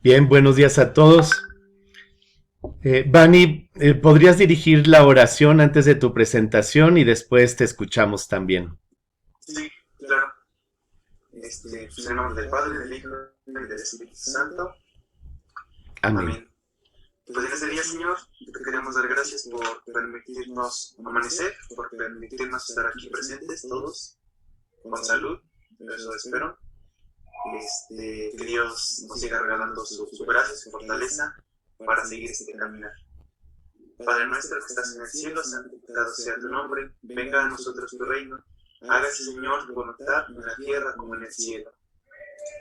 Bien, buenos días a todos. Vani, ¿podrías dirigir la oración antes de tu presentación y después te escuchamos también? Sí, claro. Pues en nombre del Padre, del Hijo y del Espíritu Santo. Amén. Amén. Pues en este día, Señor, te queremos dar gracias por permitirnos amanecer, por permitirnos estar aquí presentes todos, con salud, eso espero. Que Dios nos siga regalando su gracia, su fortaleza, para seguir este caminar. Padre nuestro que estás en el cielo, santificado sea tu nombre, venga a nosotros tu reino. Hágase, Señor, tu voluntad en la tierra como en el cielo.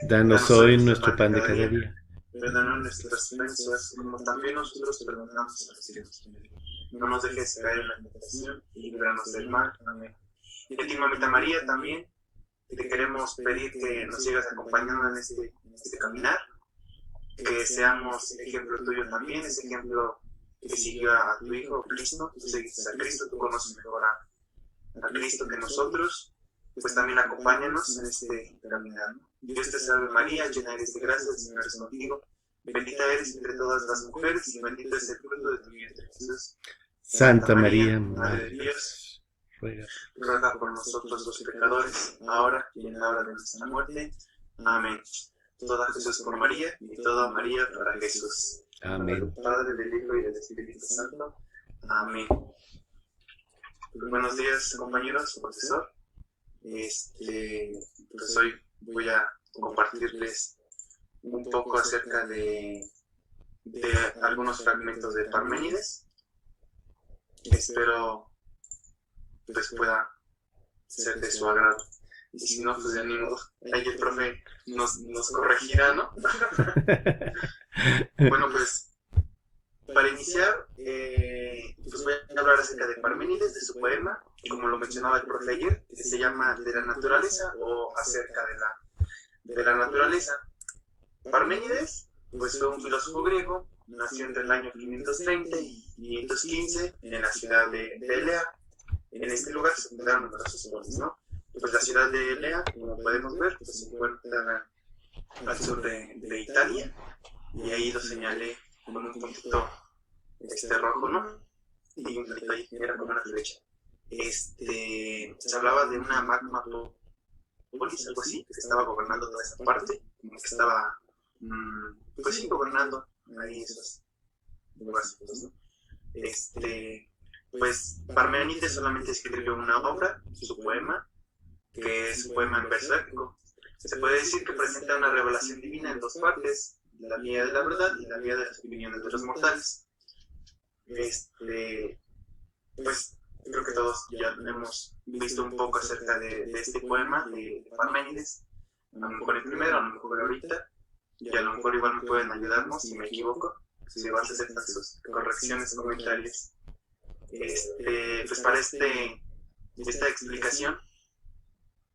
Danos Danos hoy hoy nuestro nuestro pan de pan de cada cada día. día. Perdona nuestras ofensas, como también nosotros perdonamos a los que nos ofenden. No nos dejes caer en la tentación y líbranos del mal. Amén. Y a ti, mamita María, también te queremos pedir que nos sigas acompañando en este caminar, que seamos ejemplo tuyo también, ese ejemplo que siguió a tu Hijo Cristo. Tú seguiste a Cristo, tú conoces mejor a Cristo que nosotros, pues también acompáñanos en este caminar, ¿no? Dios te salve María, llena eres de gracia, el Señor es contigo, bendita eres entre todas las mujeres y bendito es el fruto de tu vientre, Jesús. Santa Santa María, María, Madre de Madre de Dios, Dios, ruega. ruega por nosotros los pecadores, ahora y en la hora de nuestra muerte. Amén. Toda Jesús por María y toda María para Jesús. Amén. Padre, del Hijo y del Espíritu Santo. Amén. Buenos días, compañeros, profesor. Pues hoy voy a compartirles un poco acerca de algunos fragmentos de Parménides. Espero pues pueda ser de su agrado. Y si no, pues de ni modo. Ahí el profe nos corregirá, ¿no? Bueno, pues para iniciar, pues voy a hablar acerca de Parménides, de su poema, como lo mencionaba el profe ayer, que se llama De la naturaleza o acerca de la naturaleza. Parménides, pues fue un filósofo griego, nació entre el año 530 y 515 en la ciudad de Elea. En este lugar se fundaron numerosos pueblos, ¿no? Pues la ciudad de Elea, como podemos ver, pues se encuentra al sur de Italia, y ahí lo señalé con un puntito rojo, ¿no? Y un palito ahí, era como una flecha. Se hablaba de una magma polis, algo así, que estaba gobernando toda esa parte, como que estaba, pues sí, gobernando ahí esos lugares, ¿no? Pues Parménides solamente escribió una obra, su poema, que es un poema en verso épico. Se puede decir que presenta una revelación divina en dos partes, la vía de la verdad y la vía de las opiniones de los mortales. Pues creo que todos ya hemos visto un poco acerca de este poema de Parménides. A lo mejor el primero, a lo mejor ahorita, y a lo mejor igual me pueden ayudarnos si me equivoco, si vas a hacer sus correcciones, comentarios. Pues para esta explicación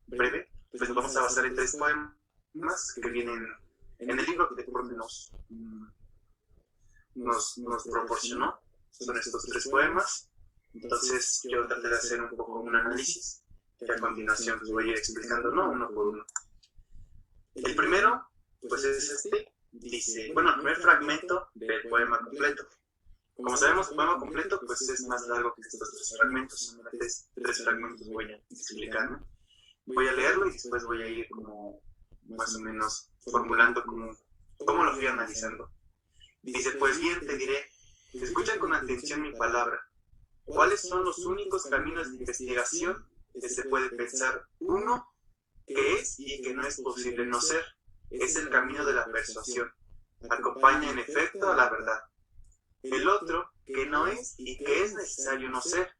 breve, pues nos vamos a basar en tres poemas que vienen en el libro que el profe nos proporcionó. Son estos tres poemas. Entonces yo traté de hacer un poco un análisis y a continuación pues voy a ir explicando, ¿no? Uno por uno. El primero, pues es dice, bueno, el primer fragmento del poema completo. Como sabemos, el poema completo pues es más largo que estos tres fragmentos. Son tres fragmentos voy a explicar, ¿no? Voy a leerlo y después voy a ir como más o menos formulando cómo lo fui analizando. Dice, pues bien, te diré, escucha con atención mi palabra. ¿Cuáles son los únicos caminos de investigación que se puede pensar? Uno, que es y que no es posible no ser, es el camino de la persuasión. Acompaña en efecto a la verdad. El otro, que no es y que es necesario no ser.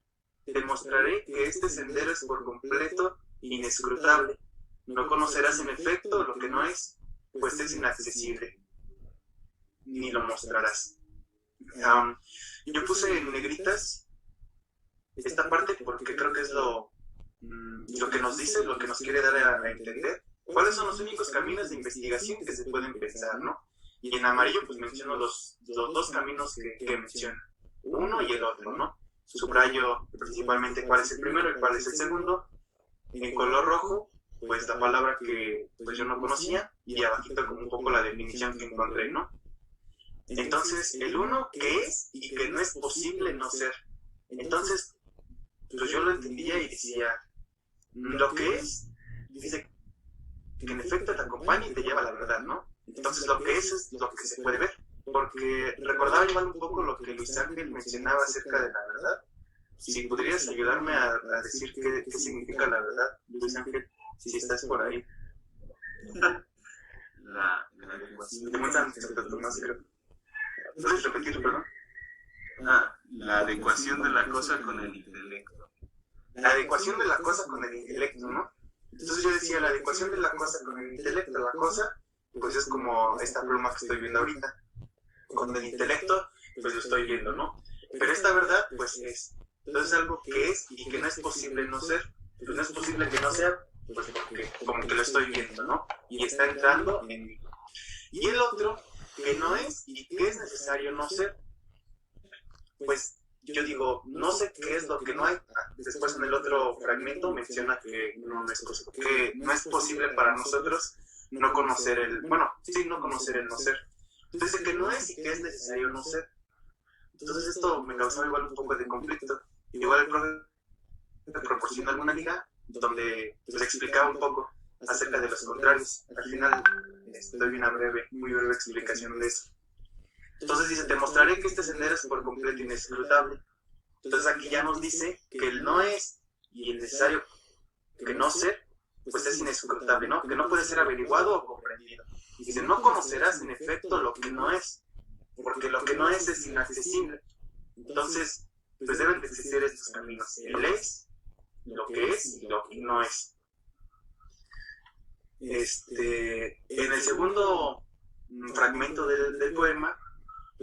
Te mostraré que este sendero es por completo inescrutable. No conocerás en efecto lo que no es, pues es inaccesible, ni lo mostrarás. Yo puse en negritas esta parte porque creo que es lo que nos dice, lo que nos quiere dar a entender cuáles son los únicos caminos de investigación que se pueden pensar, ¿no? Y en amarillo pues menciono los dos caminos que menciona, uno y el otro, ¿no? Subrayo principalmente cuál es el primero y cuál es el segundo. En color rojo, pues la palabra que pues yo no conocía, y abajito como un poco la definición que encontré, ¿no? Entonces, el uno que es y que no es posible no ser. Entonces, pues yo lo entendía y decía, lo que es, dice que en efecto te acompaña y te lleva a la verdad, ¿no? Entonces, lo que es lo que se puede ver. Porque recordaba igual un poco lo que Luis Ángel mencionaba acerca de la verdad. Si podrías ayudarme a decir qué significa la verdad, Luis Ángel, si estás por ahí. La adecuación. Te muestran Santo Tomás, creo. ¿Puedes repetirlo, perdón? La adecuación de la cosa con el intelecto. La adecuación de la cosa con el intelecto, ¿no? Entonces yo decía, la adecuación de la cosa con el intelecto, la cosa, pues es como esta pluma que estoy viendo ahorita. Con el intelecto, pues lo estoy viendo, ¿no? Pero esta verdad, pues es. Entonces es algo que es y que no es posible no ser. Pues no es posible que no sea, pues porque como que lo estoy viendo, ¿no? Y está entrando en mí. Y el otro, que no es y que es necesario no ser, pues yo digo, no sé qué es lo que no hay. Después en el otro fragmento menciona que no es posible para nosotros no conocer no conocer el no ser. Entonces que no es y que es necesario no ser. Entonces esto me causaba igual un poco de conflicto. Igual el profe me proporcionó alguna liga donde les explicaba un poco acerca de los contrarios. Al final doy una muy breve explicación de eso. Entonces dice, te mostraré que este sendero es por completo inescrutable. Entonces aquí ya nos dice que el no es y el necesario que no ser, pues es inescrutable, ¿no? Que no puede ser averiguado o comprendido. Y dice, no conocerás en efecto lo que no es, porque lo que no es inaccesible. Entonces, pues deben de existir estos caminos. El es, lo que es y lo que no es. En el segundo fragmento del poema,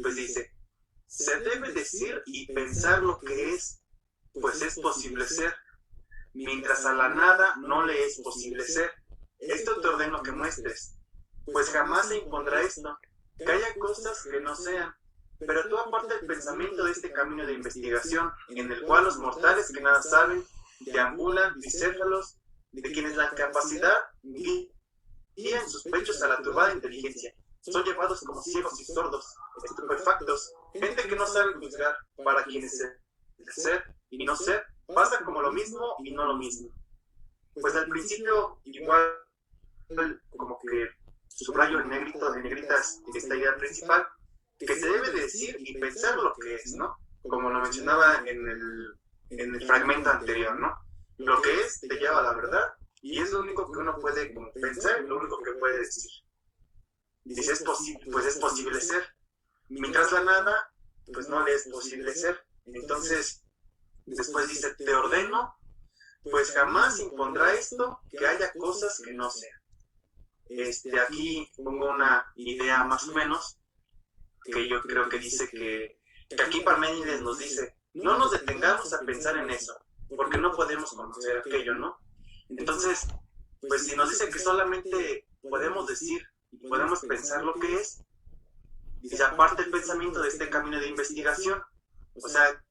pues dice, se debe decir y pensar lo que es, pues es posible ser, mientras a la nada no le es posible ser. Esto te ordeno que muestres, pues jamás se impondrá esto, que haya cosas que no sean, pero tú aparta el pensamiento de este camino de investigación, en el cual los mortales que nada saben, deambulan, bicéfalos, de quienes la capacidad guían sus pechos a la turbada inteligencia. Son llevados como ciegos y sordos, estupefactos, gente que no sabe juzgar, para quienes el ser y no ser pasa como lo mismo y no lo mismo. Pues al principio, igual, como que subrayo en negritas esta idea principal, que se debe decir y pensar lo que es, ¿no? Como lo mencionaba en el fragmento anterior, ¿no? Lo que es te lleva a la verdad y es lo único que uno puede como pensar y lo único que puede decir. Dice, pues es posible ser. Mientras la nada, pues no le es posible ser. Entonces, después dice, te ordeno, pues jamás impondrá esto, que haya cosas que no sean. Aquí pongo una idea más o menos, que yo creo que dice que aquí Parménides nos dice, no nos detengamos a pensar en eso, porque no podemos conocer aquello, ¿no? Entonces, pues si nos dice que solamente podemos decir y podemos pensar lo que es, dice, aparte el pensamiento de este camino de investigación, o sea,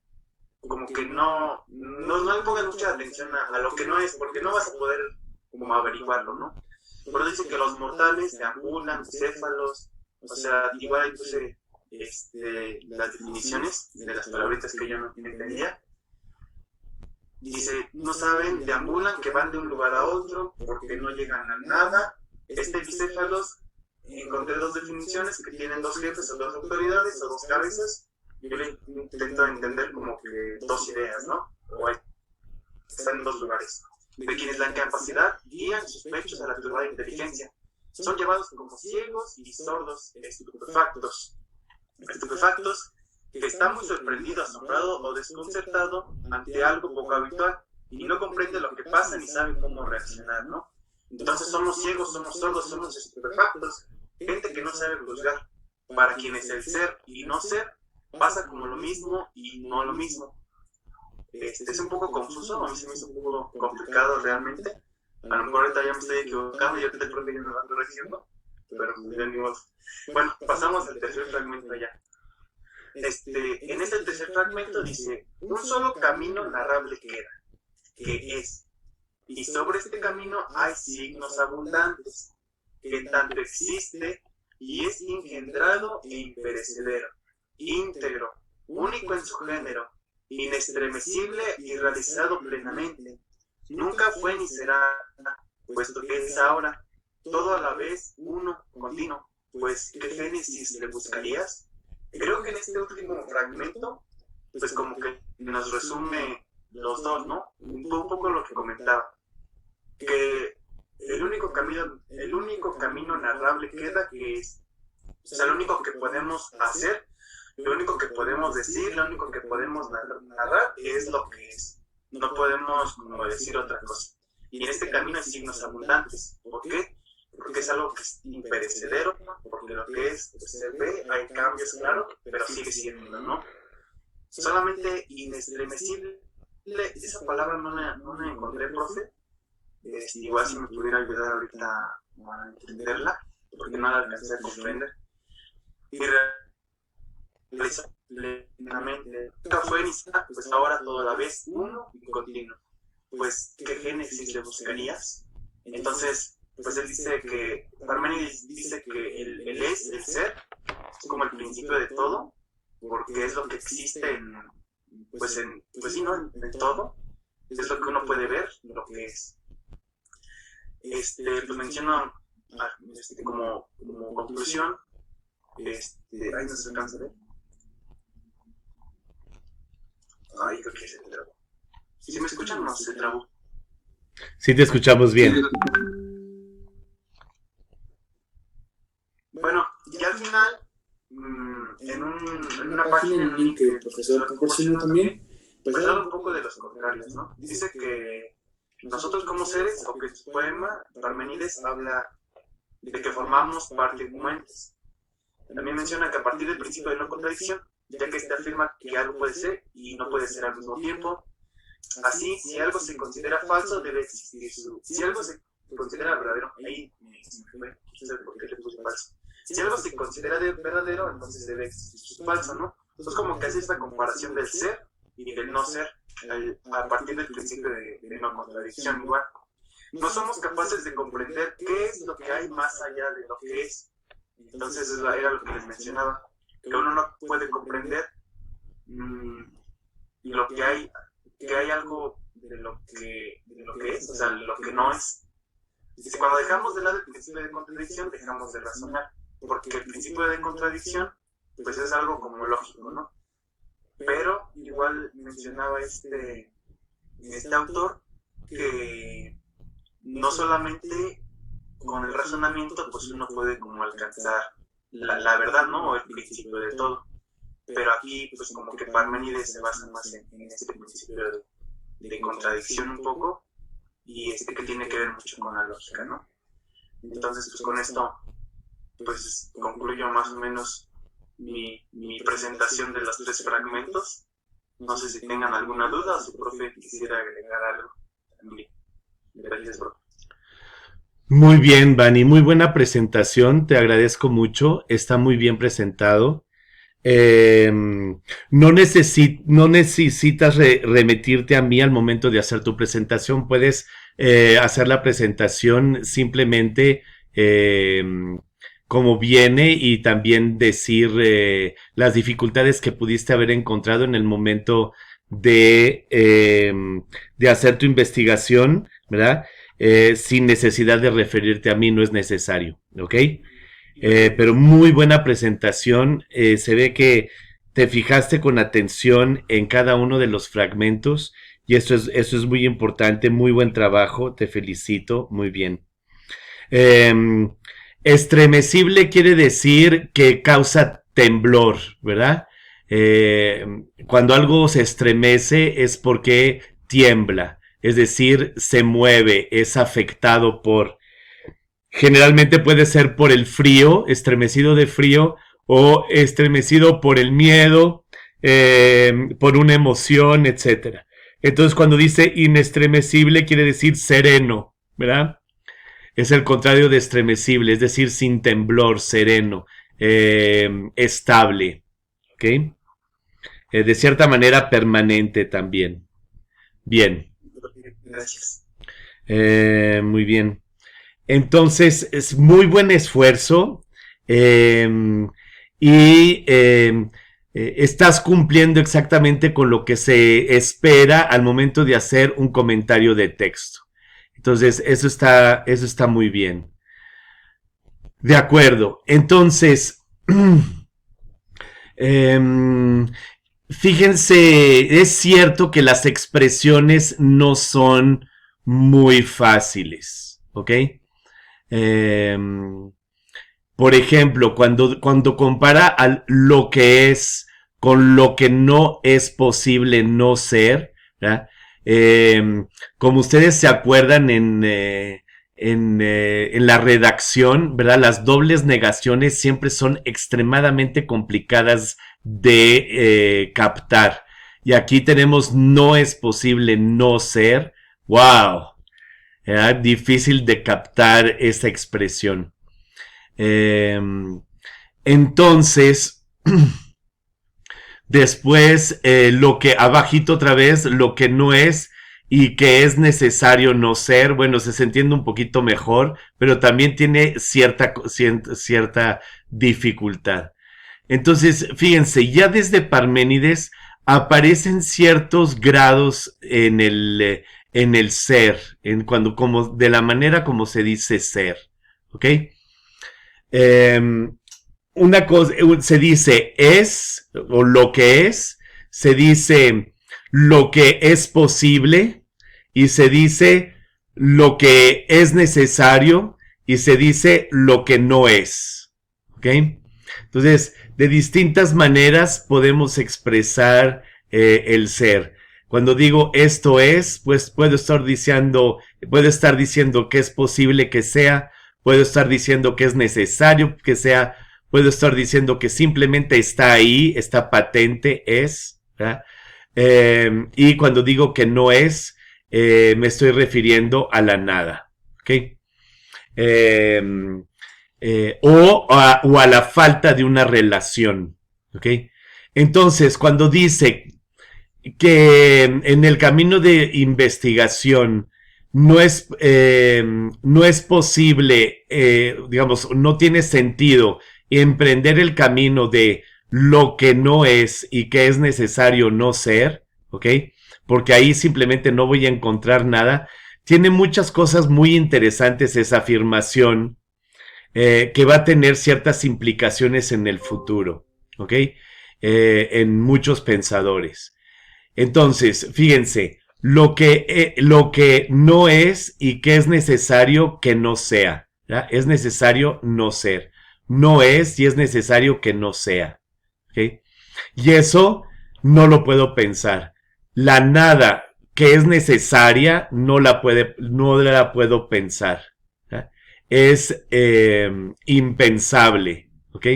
como que no le pongan mucha atención a lo que no es, porque no vas a poder como averiguarlo, ¿no? Pero dice que los mortales deambulan, céfalos, o sea, igual ahí puse las definiciones de las palabritas que yo no entendía. Dice, no saben, deambulan, que van de un lugar a otro, porque no llegan a nada. Bicéfalos, encontré dos definiciones que tienen dos jefes o dos autoridades o dos cabezas. Yo le intento entender como que dos ideas, ¿no? O están en dos lugares. De quienes la incapacidad guían sus pechos a la turbada inteligencia. Son llevados como ciegos y sordos, estupefactos que está muy sorprendido, asombrado o desconcertado ante algo poco habitual y no comprende lo que pasa ni sabe cómo reaccionar, ¿no? Entonces somos ciegos, somos sordos, somos estupefactos, gente que no sabe juzgar, para quienes el ser y no ser pasa como lo mismo y no lo mismo. Es un poco confuso, a mí se me hizo un poco complicado realmente. A lo mejor ahorita ya me estoy equivocando y ahorita creo que ya me va corrigiendo, pero de mi modo. Bueno, pasamos al tercer fragmento ya. En este tercer fragmento dice, un solo camino narrable queda, que es, y sobre este camino hay signos abundantes, que en tanto existe y es engendrado e imperecedero, íntegro, único en su género, inestremecible y realizado plenamente. Nunca fue ni será, puesto que es ahora, todo a la vez, uno, continuo. Pues, ¿qué génesis le buscarías? Creo que en este último fragmento, pues como que nos resume los dos, ¿no? Un poco lo que comentaba, que el único camino narrable queda, que es, o sea, lo único que podemos hacer, lo único que podemos decir, lo único que podemos narrar es lo que es. No podemos como decir otra cosa. Y en este camino hay signos abundantes. ¿Por qué? Porque es algo que es imperecedero, ¿no? Porque lo que es, pues, se ve, hay cambios, claro, pero sigue siendo, ¿no? Solamente inestremecible, esa palabra no la encontré, profe. Igual si me pudiera ayudar ahorita a entenderla, porque no la alcancé a comprender. Y realiza plenamente. Nunca fue ni será, pues ahora todo a la vez, uno y continuo. Pues, ¿qué génesis le buscarías? Entonces, pues él dice que, Parménides dice que el es, el ser, es como el principio de todo, porque es lo que existe pues sí, ¿no? En todo, es lo que uno puede ver, lo que es. Pues menciono como conclusión, ahí no se alcanza a ver. Ay, creo que se trabó. Si me escuchan, no se trabó. Sí, te escuchamos bien. Bueno, y al final, en una página, en un link que el profesor proporcionó también, pues habla un poco de los contrarios, ¿no? Dice que nosotros como seres, o que su poema, Parménides, habla de que formamos parte como entes. También menciona que a partir del principio de no contradicción, ya que este afirma que algo puede ser y no puede ser al mismo tiempo. Así, si algo se considera falso, debe existir si algo se considera verdadero, ahí me quise por qué le puse falso. Si algo se considera verdadero, entonces debe existir su falso, ¿no? Entonces como que hace esta comparación del ser y del no ser a partir del principio de no contradicción igual. No somos capaces de comprender qué es lo que hay más allá de lo que es. Entonces era lo que les mencionaba, que uno no puede comprender lo que hay algo de lo que es, o sea, lo que no es. Dice, cuando dejamos de lado el principio de contradicción, dejamos de razonar, porque el principio de contradicción, pues es algo como lógico, ¿no? Pero igual mencionaba este autor que no solamente con el razonamiento, pues uno puede como alcanzar la verdad, ¿no? O el principio de todo. Pero aquí, pues como que Parménides se basa más en este principio de contradicción un poco, y que tiene que ver mucho con la lógica, ¿no? Entonces, pues con esto, pues concluyo más o menos mi presentación de los 3 fragmentos. No sé si tengan alguna duda o si profe quisiera agregar algo también. Gracias, profe. Muy bien, Vani, muy buena presentación, te agradezco mucho, está muy bien presentado. No necesitas remitirte a mí al momento de hacer tu presentación, puedes hacer la presentación simplemente como viene y también decir las dificultades que pudiste haber encontrado en el momento de hacer tu investigación, ¿verdad? Sin necesidad de referirte a mí, no es necesario, ¿ok? Pero muy buena presentación, se ve que te fijaste con atención en cada uno de los fragmentos y eso es muy importante, muy buen trabajo, te felicito, muy bien. Estremecible quiere decir que causa temblor, ¿verdad? Cuando algo se estremece es porque tiembla, es decir, se mueve, es afectado por... Generalmente puede ser por el frío, estremecido de frío, o estremecido por el miedo, por una emoción, etcétera. Entonces, cuando dice inestremecible, quiere decir sereno, ¿verdad? Es el contrario de estremecible, es decir, sin temblor, sereno, estable, ¿ok? De cierta manera permanente también. Bien. Gracias. Muy bien. Entonces, es muy buen esfuerzo. Estás cumpliendo exactamente con lo que se espera al momento de hacer un comentario de texto. Entonces, eso está muy bien. De acuerdo. Entonces, fíjense, es cierto que las expresiones no son muy fáciles, ¿ok? Por ejemplo, cuando compara lo que es con lo que no es posible no ser, ¿verdad? Como ustedes se acuerdan en la redacción, ¿verdad? Las dobles negaciones siempre son extremadamente complicadas de captar. Y aquí tenemos no es posible no ser. ¡Wow! Difícil de captar esa expresión. Entonces, después lo que abajito otra vez, lo que no es y que es necesario no ser, bueno, se entiende un poquito mejor, pero también tiene cierta dificultad. Entonces, fíjense, ya desde Parménides aparecen ciertos grados en el ser, como de la manera como se dice ser, ¿ok? Una cosa, se dice es, o lo que es, se dice lo que es posible, y se dice lo que es necesario, y se dice lo que no es. ¿Ok? Entonces, de distintas maneras podemos expresar el ser. Cuando digo esto es, pues puedo estar diciendo que es posible que sea, puedo estar diciendo que es necesario que sea, puedo estar diciendo que simplemente está ahí, está patente, es, ¿verdad? Y cuando digo que no es, me estoy refiriendo a la nada, ¿ok? O a la falta de una relación, ¿ok? Entonces, cuando dice que en el camino de investigación no es posible, digamos, no tiene sentido emprender el camino de lo que no es y que es necesario no ser, ¿ok? Porque ahí simplemente no voy a encontrar nada. Tiene muchas cosas muy interesantes esa afirmación, que va a tener ciertas implicaciones en el futuro, ¿ok? En muchos pensadores. Entonces, fíjense, lo que no es y que es necesario que no sea, ¿verdad? Es necesario no ser. No es y es necesario que no sea, ¿ok? Y eso no lo puedo pensar. La nada que es necesaria no la puedo pensar, ¿verdad? Es impensable, ¿ok?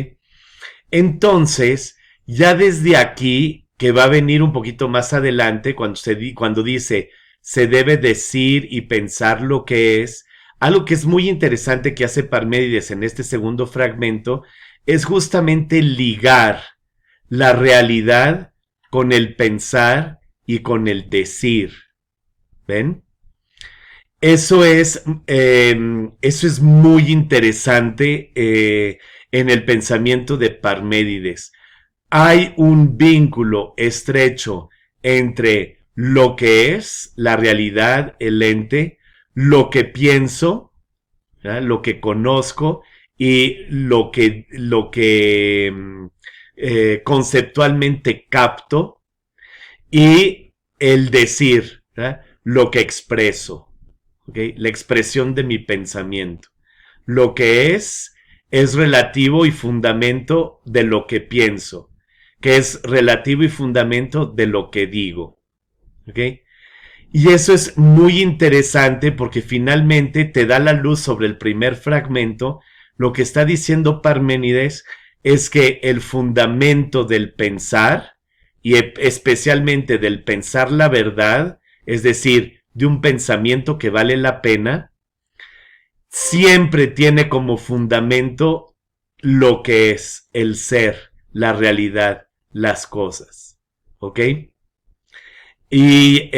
Entonces, ya desde aquí, que va a venir un poquito más adelante, cuando dice se debe decir y pensar lo que es, algo que es muy interesante que hace Parménides en este segundo fragmento, es justamente ligar la realidad con el pensar y con el decir. ¿Ven? Eso es muy interesante en el pensamiento de Parménides. Hay un vínculo estrecho entre lo que es la realidad, el ente, lo que pienso, ¿verdad? Lo que conozco y lo que conceptualmente capto, y el decir, ¿verdad? Lo que expreso, ¿okay? La expresión de mi pensamiento. Lo que es relativo y fundamento de lo que pienso, que es relativo y fundamento de lo que digo. ¿Ok? Y eso es muy interesante porque finalmente te da la luz sobre el primer fragmento. Lo que está diciendo Parménides es que el fundamento del pensar, y especialmente del pensar la verdad, es decir, de un pensamiento que vale la pena, siempre tiene como fundamento lo que es el ser, la realidad, las cosas. ¿Ok? Y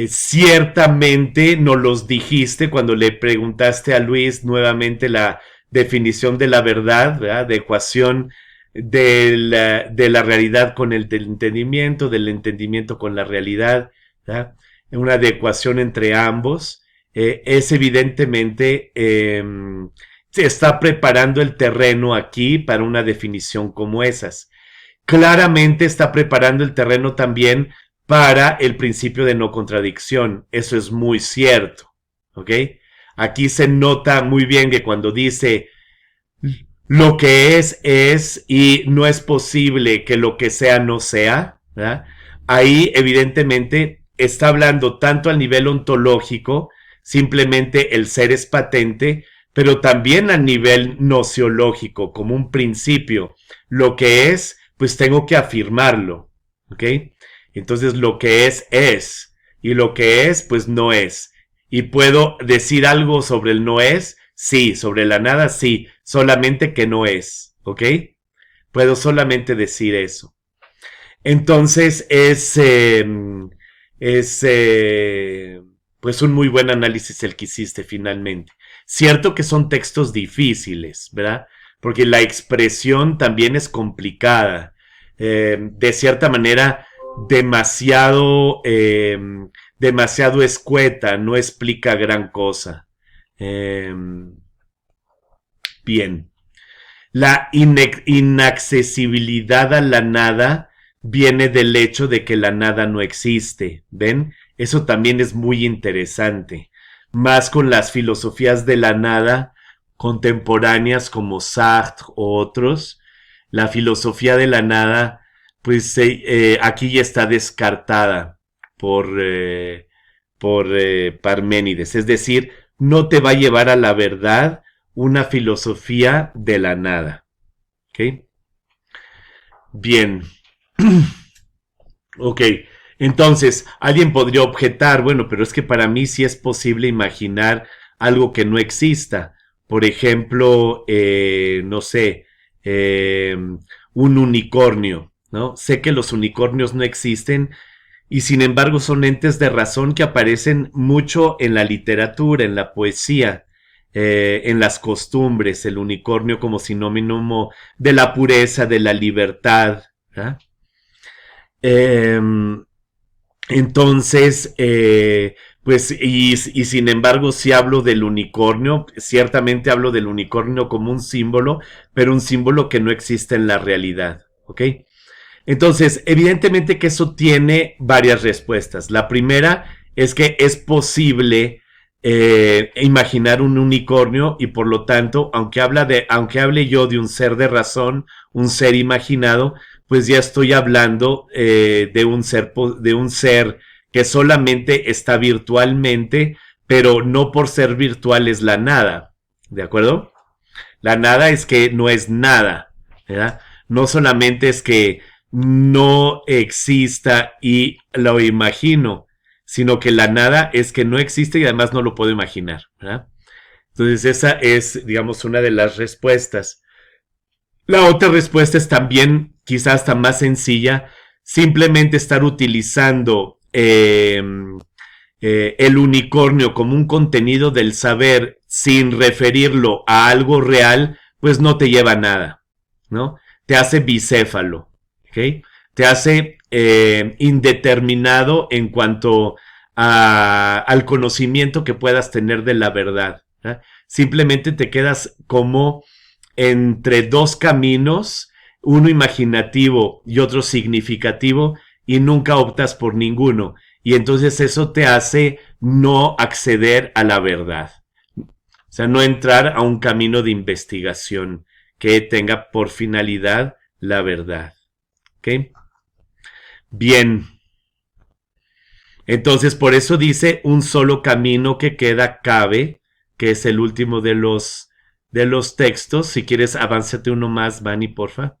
ciertamente nos los dijiste cuando le preguntaste a Luis nuevamente la definición de la verdad, ¿verdad? De ecuación de la realidad con el del entendimiento con la realidad, ¿verdad? Una adecuación entre ambos, es evidentemente, se está preparando el terreno aquí para una definición como esas. Claramente está preparando el terreno también para el principio de no contradicción. Eso es muy cierto, ¿ok? Aquí se nota muy bien que cuando dice lo que es y no es posible que lo que sea no sea, ¿verdad? Ahí evidentemente está hablando tanto al nivel ontológico, simplemente el ser es patente, pero también a nivel nociológico, como un principio. Lo que es, pues tengo que afirmarlo, ¿ok? Entonces lo que es, y lo que es, pues no es. Y puedo decir algo sobre el no es, sí, sobre la nada, sí, solamente que no es, ¿ok? Puedo solamente decir eso. Entonces es pues un muy buen análisis el que hiciste finalmente. Cierto que son textos difíciles, ¿verdad? Porque la expresión también es complicada. De cierta manera, demasiado, demasiado escueta, no explica gran cosa. Bien. La inaccesibilidad a la nada viene del hecho de que la nada no existe. ¿Ven? Eso también es muy interesante. Más con las filosofías de la nada contemporáneas como Sartre o otros. La filosofía de la nada, pues aquí ya está descartada por Parménides. Es decir, no te va a llevar a la verdad una filosofía de la nada. ¿Ok? Bien. Ok. Entonces, alguien podría objetar, bueno, pero es que para mí sí es posible imaginar algo que no exista. Por ejemplo, no sé, un unicornio, ¿no? Sé que los unicornios no existen y sin embargo son entes de razón que aparecen mucho en la literatura, en la poesía, en las costumbres, el unicornio como sinónimo de la pureza, de la libertad, ¿verdad? Eh, entonces, pues, y sin embargo, si hablo del unicornio, ciertamente hablo del unicornio como un símbolo, pero un símbolo que no existe en la realidad, ¿ok? Entonces, evidentemente que eso tiene varias respuestas. La primera es que es posible imaginar un unicornio y por lo tanto, aunque hable yo de un ser de razón, un ser imaginado, pues ya estoy hablando de un ser que solamente está virtualmente, pero no por ser virtual es la nada, ¿de acuerdo? La nada es que no es nada, ¿verdad? No solamente es que no exista y lo imagino, sino que la nada es que no existe y además no lo puedo imaginar, ¿verdad? Entonces esa es, digamos, una de las respuestas. La otra respuesta es también quizás hasta más sencilla, simplemente estar utilizando el unicornio como un contenido del saber sin referirlo a algo real, pues no te lleva a nada, ¿no? Te hace bicéfalo, ¿ok? Te hace indeterminado en cuanto al conocimiento que puedas tener de la verdad, ¿verdad? Simplemente te quedas como entre dos caminos, uno imaginativo y otro significativo, y nunca optas por ninguno. Y entonces eso te hace no acceder a la verdad. O sea, no entrar a un camino de investigación que tenga por finalidad la verdad. ¿Ok? Bien. Entonces, por eso dice un solo camino que queda cabe, que es el último de los textos. Si quieres, avánzate uno más, Vani, porfa.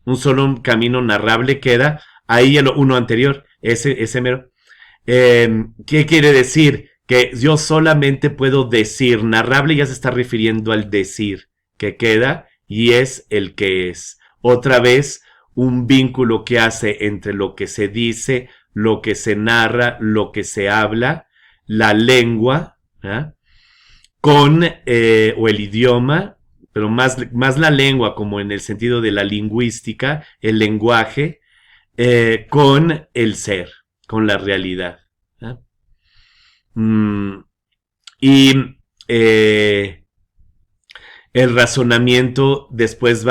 Un solo camino narrable queda. Ahí uno anterior, ese mero. ¿Qué quiere decir? Que yo solamente puedo decir. Narrable ya se está refiriendo al decir que queda y es el que es. Otra vez, un vínculo que hace entre lo que se dice, lo que se narra, lo que se habla, la lengua, ¿eh? o el idioma, pero más la lengua, como en el sentido de la lingüística, el lenguaje, con el ser, con la realidad. ¿Eh? Y el razonamiento después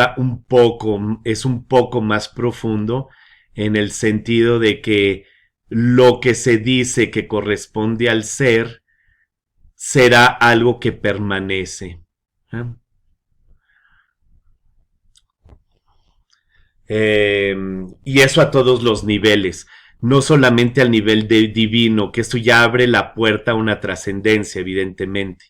es un poco más profundo, en el sentido de que lo que se dice que corresponde al ser será algo que permanece. Y eso a todos los niveles, no solamente al nivel divino, que esto ya abre la puerta a una trascendencia, evidentemente,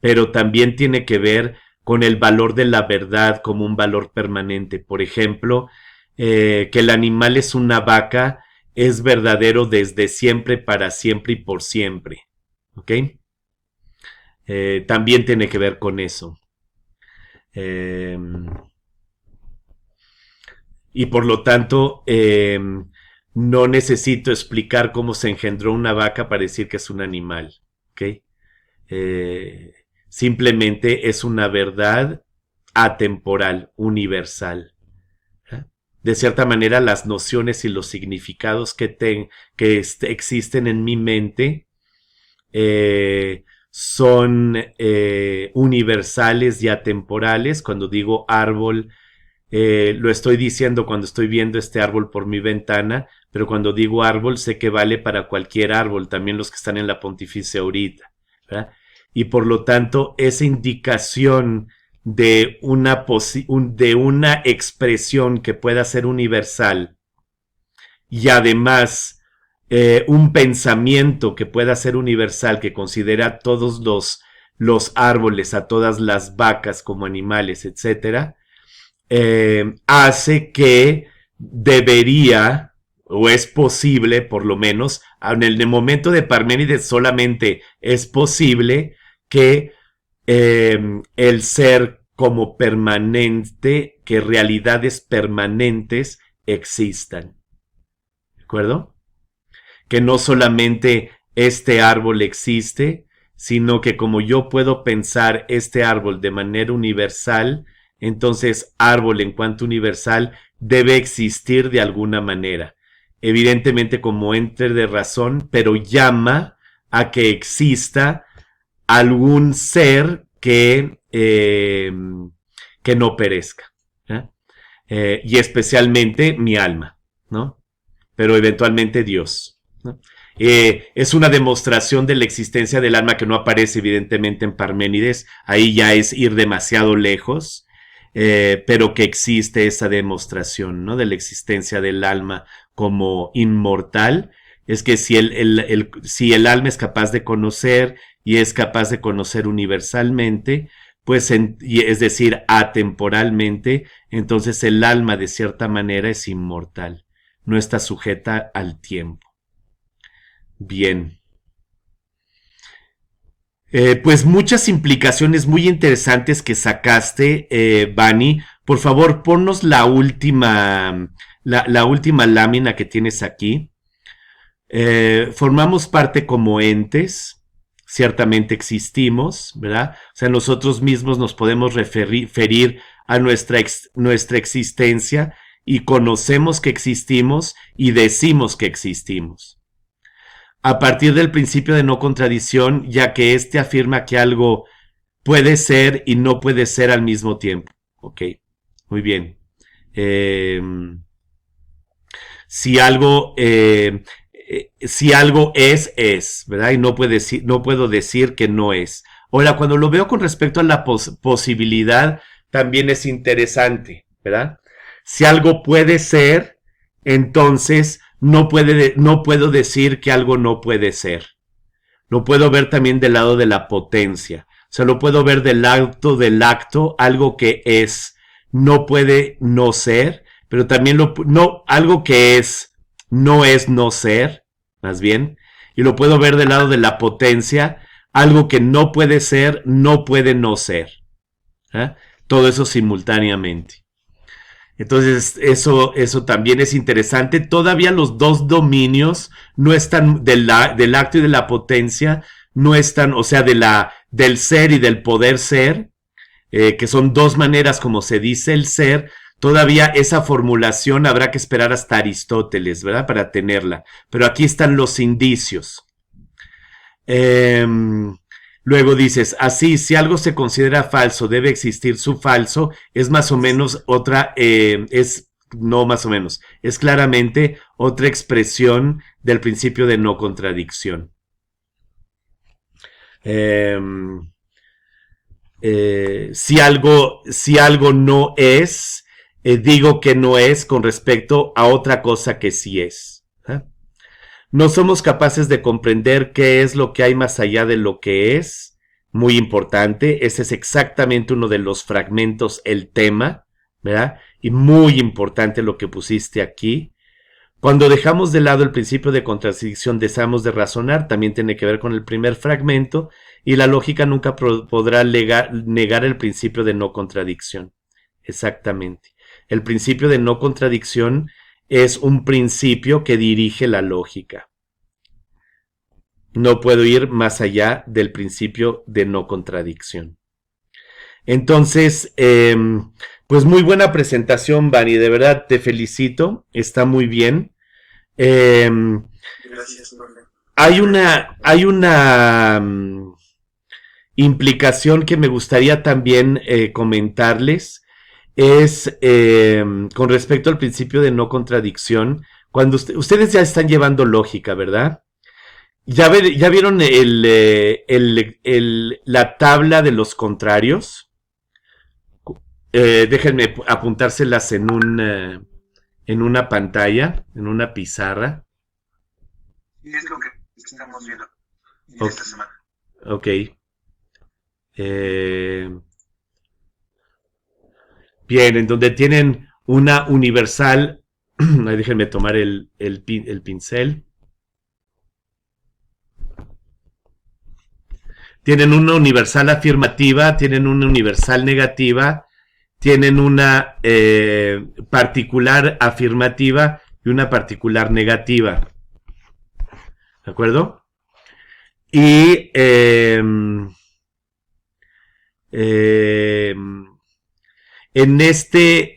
pero también tiene que ver con el valor de la verdad como un valor permanente. Por ejemplo, que el animal es una vaca es verdadero desde siempre, para siempre y por siempre. ¿Ok? También tiene que ver con eso. Y por lo tanto, no necesito explicar cómo se engendró una vaca para decir que es un animal. ¿Ok? Simplemente es una verdad atemporal, universal. De cierta manera, las nociones y los significados que existen en mi mente son universales y atemporales. Cuando digo árbol, lo estoy diciendo cuando estoy viendo este árbol por mi ventana, pero cuando digo árbol sé que vale para cualquier árbol, también los que están en la Pontificia ahorita, ¿verdad? Y por lo tanto, esa indicación de una expresión que pueda ser universal y además un pensamiento que pueda ser universal, que considera a todos los árboles, a todas las vacas como animales, etcétera, hace que debería, o es posible por lo menos, en el momento de Parménides solamente es posible que el ser como permanente, que realidades permanentes existan. ¿De acuerdo? Que no solamente este árbol existe, sino que como yo puedo pensar este árbol de manera universal, entonces árbol en cuanto universal debe existir de alguna manera. Evidentemente como ente de razón, pero llama a que exista algún ser que no perezca. Y especialmente mi alma, ¿no? Pero eventualmente Dios, ¿no? Es una demostración de la existencia del alma que no aparece evidentemente en Parménides. Ahí ya es ir demasiado lejos, pero que existe esa demostración, ¿no? De la existencia del alma como inmortal. Es que si el alma es capaz de conocer y es capaz de conocer universalmente, pues es decir, atemporalmente, entonces el alma de cierta manera es inmortal, no está sujeta al tiempo. Bien. Pues muchas implicaciones muy interesantes que sacaste, Vani. Por favor, ponnos la última lámina que tienes aquí. Formamos parte como entes, ciertamente existimos, ¿verdad? O sea, nosotros mismos nos podemos referir a nuestra existencia y conocemos que existimos y decimos que existimos. A partir del principio de no contradicción, ya que éste afirma que algo puede ser y no puede ser al mismo tiempo. Ok, muy bien. Si algo es, ¿verdad? Y no puedo decir que no es. Ahora, cuando lo veo con respecto a la posibilidad, también es interesante, ¿verdad? Si algo puede ser, entonces no puedo decir que algo no puede ser. Lo puedo ver también del lado de la potencia. O sea, lo puedo ver del acto, algo que es, no puede no ser, pero también algo que es no ser, más bien, y lo puedo ver del lado de la potencia, algo que no puede ser, no puede no ser. Todo eso simultáneamente. Entonces, eso también es interesante. Todavía los dos dominios no están, del acto y de la potencia, no están, o sea, de del ser y del poder ser, que son dos maneras como se dice el ser, todavía esa formulación habrá que esperar hasta Aristóteles, ¿verdad? Para tenerla. Pero aquí están los indicios. Luego dices, así, si algo se considera falso, debe existir su falso, es más o menos no más o menos, es claramente otra expresión del principio de no contradicción. Si algo no es, digo que no es con respecto a otra cosa que sí es. No somos capaces de comprender qué es lo que hay más allá de lo que es. Muy importante, ese es exactamente uno de los fragmentos, el tema, ¿verdad? Y muy importante lo que pusiste aquí. Cuando dejamos de lado el principio de contradicción, dejamos de razonar, también tiene que ver con el primer fragmento, y la lógica nunca podrá negar el principio de no contradicción. Exactamente. El principio de no contradicción es un principio que dirige la lógica. No puedo ir más allá del principio de no contradicción. Entonces, pues muy buena presentación, Vani, de verdad te felicito, está muy bien. Gracias, profe. Hay una implicación que me gustaría también comentarles, es con respecto al principio de no contradicción. Cuando ustedes ya están llevando lógica, ¿verdad? ¿Ya vieron la tabla de los contrarios? Déjenme apuntárselas en una pantalla, en una pizarra. Y es lo que estamos viendo esta semana. Ok. Bien, en donde tienen una universal. Ahí déjenme tomar el pincel. Tienen una universal afirmativa, tienen una universal negativa, tienen una particular afirmativa y una particular negativa. ¿De acuerdo? Y en este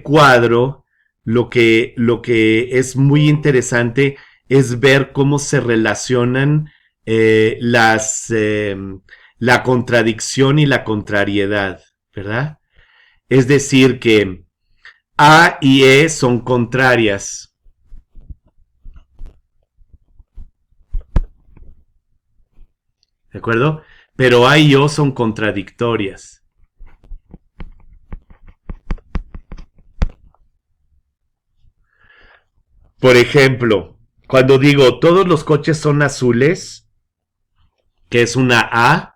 cuadro, lo que es muy interesante es ver cómo se relacionan la contradicción y la contrariedad, ¿verdad? Es decir, que A y E son contrarias. ¿De acuerdo? Pero A y O son contradictorias. Por ejemplo, cuando digo todos los coches son azules, que es una A,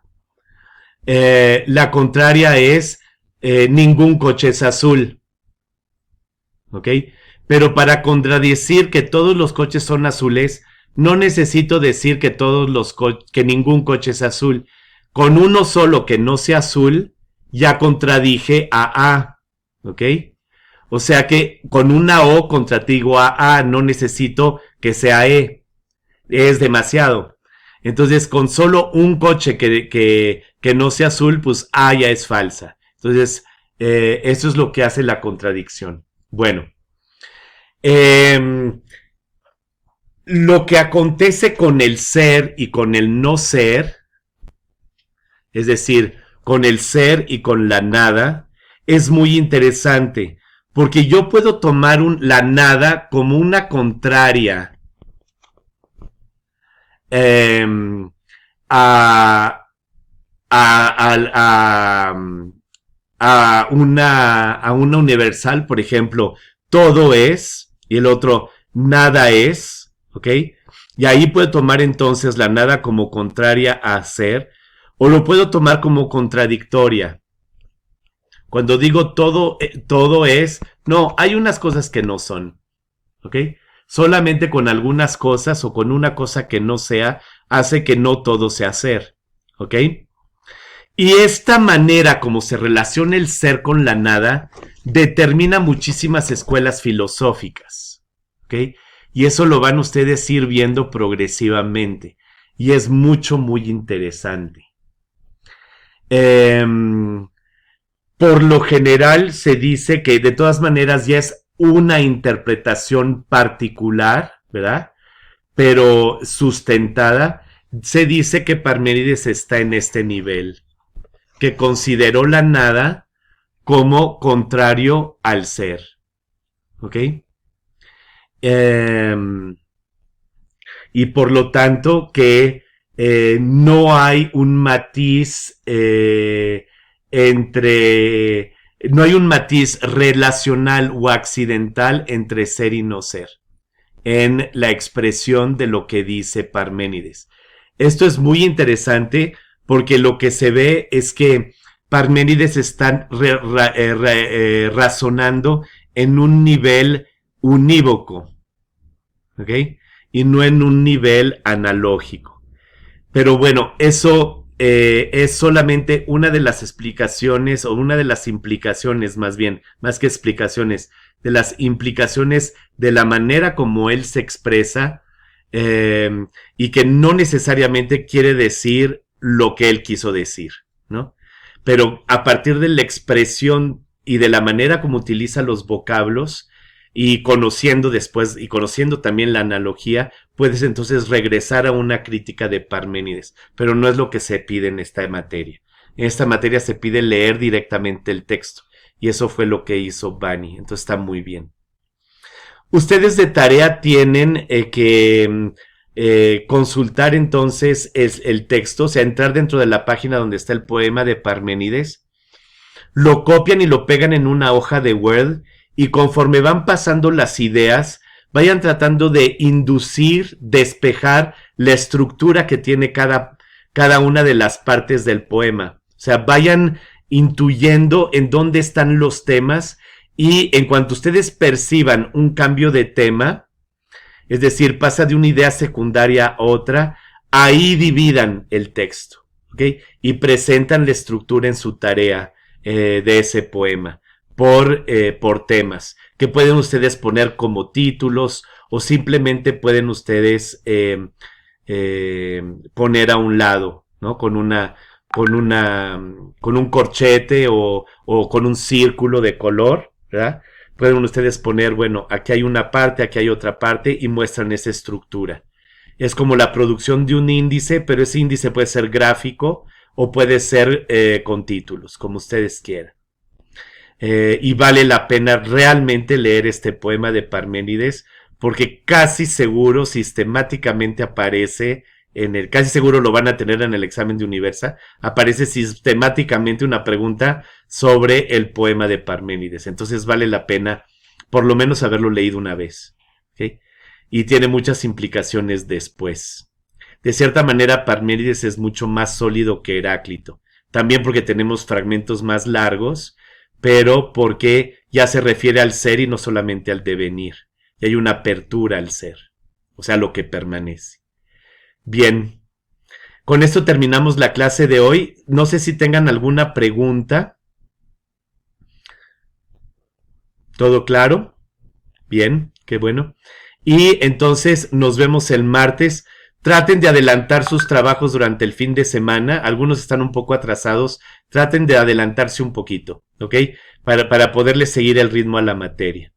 la contraria es ningún coche es azul. ¿Ok? Pero para contradecir que todos los coches son azules, no necesito decir que que ningún coche es azul. Con uno solo que no sea azul, ya contradije a A. ¿Ok? O sea que con una O contradigo a A, no necesito que sea E. Es demasiado. Entonces, con solo un coche que no sea azul, pues A ya es falsa. Entonces, eso es lo que hace la contradicción. Bueno. Lo que acontece con el ser y con el no ser, es decir, con el ser y con la nada, es muy interesante. Porque yo puedo tomar la nada como una contraria a una universal, por ejemplo, todo es, y el otro, nada es, ¿ok? Y ahí puedo tomar entonces la nada como contraria a ser, o lo puedo tomar como contradictoria. Cuando digo todo es, no, hay unas cosas que no son, ¿ok? Solamente con algunas cosas o con una cosa que no sea, hace que no todo sea ser, ¿ok? Y esta manera como se relaciona el ser con la nada determina muchísimas escuelas filosóficas, ¿ok? Y eso lo van ustedes ir viendo progresivamente. Y es muy interesante. Por lo general se dice que de todas maneras ya es una interpretación particular, ¿verdad? Pero sustentada. Se dice que Parménides está en este nivel, que consideró la nada como contrario al ser. ¿Ok? Y por lo tanto que no hay un matiz no hay un matiz relacional o accidental entre ser y no ser en la expresión de lo que dice Parménides. Esto es muy interesante porque lo que se ve es que Parménides está razonando en un nivel unívoco, ¿ok? Y no en un nivel analógico. Pero bueno, eso es solamente una de las explicaciones, o una de las implicaciones más bien, más que explicaciones, de las implicaciones de la manera como él se expresa, y que no necesariamente quiere decir lo que él quiso decir, ¿no? Pero a partir de la expresión y de la manera como utiliza los vocablos, y conociendo después, y conociendo también la analogía, puedes entonces regresar a una crítica de Parménides, pero no es lo que se pide en esta materia. En esta materia se pide leer directamente el texto, y eso fue lo que hizo Bani, entonces está muy bien. Ustedes de tarea tienen que consultar entonces el texto, o sea, entrar dentro de la página donde está el poema de Parménides, lo copian y lo pegan en una hoja de Word, y conforme van pasando las ideas, vayan tratando de inducir, despejar la estructura que tiene cada una de las partes del poema. O sea, vayan intuyendo en dónde están los temas, y en cuanto ustedes perciban un cambio de tema, es decir, pasa de una idea secundaria a otra, ahí dividan el texto, ¿ok? Y presentan la estructura en su tarea de ese poema. Por temas, que pueden ustedes poner como títulos, o simplemente pueden ustedes poner a un lado, ¿no? Con un corchete o con un círculo de color, ¿verdad? Pueden ustedes poner, bueno, aquí hay una parte, aquí hay otra parte, y muestran esa estructura. Es como la producción de un índice, pero ese índice puede ser gráfico o puede ser con títulos, como ustedes quieran. Y vale la pena realmente leer este poema de Parménides, porque casi seguro sistemáticamente aparece casi seguro lo van a tener en el examen de Universa, aparece sistemáticamente una pregunta sobre el poema de Parménides. Entonces vale la pena por lo menos haberlo leído una vez, ¿okay? Y tiene muchas implicaciones después. De cierta manera, Parménides es mucho más sólido que Heráclito, también porque tenemos fragmentos más largos, pero porque ya se refiere al ser y no solamente al devenir. Y hay una apertura al ser, o sea, lo que permanece. Bien, con esto terminamos la clase de hoy. No sé si tengan alguna pregunta. ¿Todo claro? Bien, qué bueno. Y entonces nos vemos el martes. Traten de adelantar sus trabajos durante el fin de semana. Algunos están un poco atrasados. Traten de adelantarse un poquito, ¿ok? Para poderles seguir el ritmo a la materia.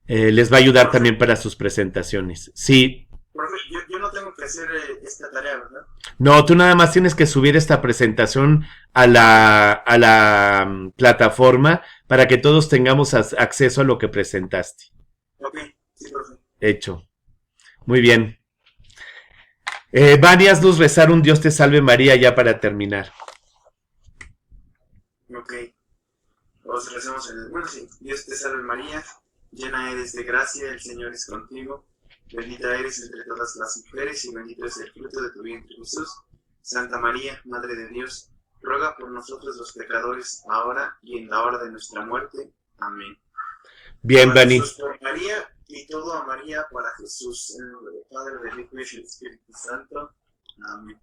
Les va a ayudar también para sus presentaciones. Sí. Profe, yo no tengo que hacer esta tarea, ¿verdad? No, tú nada más tienes que subir esta presentación a la plataforma para que todos tengamos acceso a lo que presentaste. Ok, sí, profe. Hecho. Muy bien. Vani, haznos rezar un Dios te salve María ya para terminar. Ok. Os recemos bueno, sí. Dios te salve María, llena eres de gracia, el Señor es contigo. Bendita eres entre todas las mujeres y bendito es el fruto de tu vientre Jesús. Santa María, Madre de Dios, ruega por nosotros los pecadores, ahora y en la hora de nuestra muerte. Amén. Bien, Vani. Por María y todo a María para Jesús, en el nombre del Padre, del Hijo y del Espíritu Santo. Amén.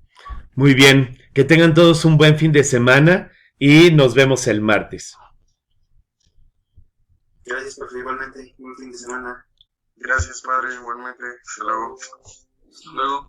Muy bien, que tengan todos un buen fin de semana y nos vemos el martes. Gracias, profe, igualmente. Buen fin de semana. Gracias, padre, igualmente. Hasta luego. Luego.